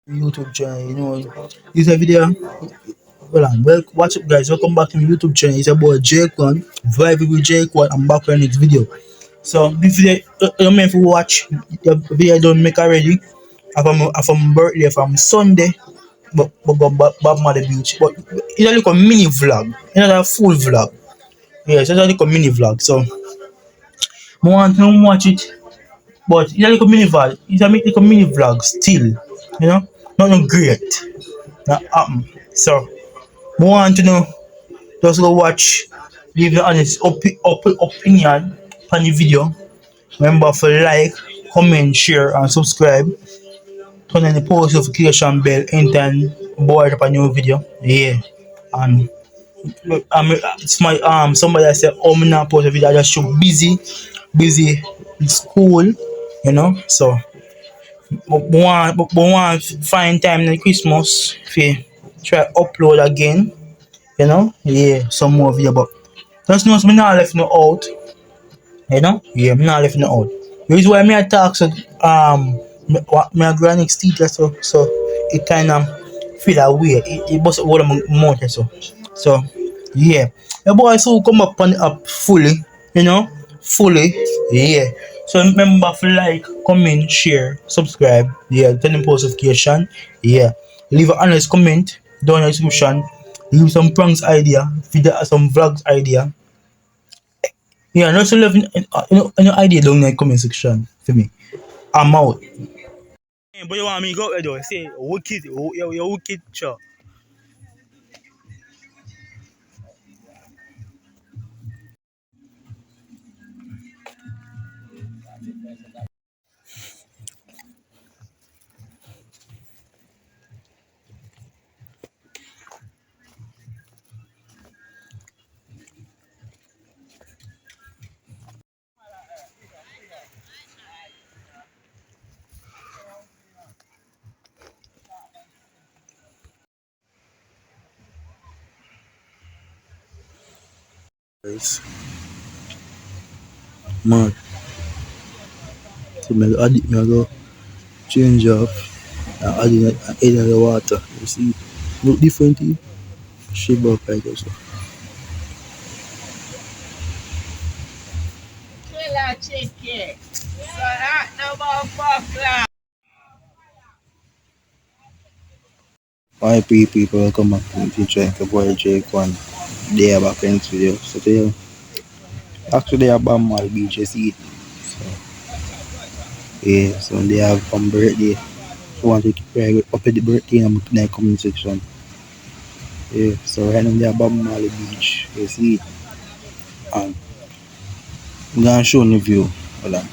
YouTube channel, This a video. What's up, guys? Welcome back to my YouTube channel. It's about Jacquan, Vibe with Jacquan. I'm back for the next video. So, this video, you meant to watch the video I don't make already. From birthday, from Sunday, but go Bob Mother Beach. But it's like a mini vlog, it's not a full vlog. Yes, it's like a mini vlog. So, I want to watch it. But it's like a mini vlog. Like a mini vlog still, nothing great. That happen. So, I want to know, just go watch, leave your honest opinion on the video. Remember to like, comment, share, and subscribe. Turn on the post notification bell anytime board up a new video. Yeah. And it's my somebody that said, oh, me not post a video, I just too busy in school, So but want find time in Christmas for try upload again, Yeah, some more video, but just know me not left no out, Yeah, me not left no out. The reason why me I talk so me a grow next teacher, so it kinda feel that way. It must all of my mouth so yeah. The boy so come up fully, fully, yeah. So remember to like, comment, share, subscribe, yeah, turn on post notification, yeah. Leave an honest comment down in the description. Leave some pranks idea, video some vlogs idea. Yeah, and also leave any idea down in the comment section for me. I'm out. But you want me to go there though? Say wicked, you're wicked, sure. Guys, mad. So me go change off and add in the water. You see, look different here. Shape up like this. Killer chicken. So that no more buckler. Why people welcome back to the channel, boy Jacquan. They are back in this video. So today, actually, I'm on Marley beach, you see it. So, yeah, so they have some birthday. So I want to keep up at the birthday and in the comment section. Yeah, so right now they are on Marley beach, you see it. And I'm gonna show you the view. Hold on.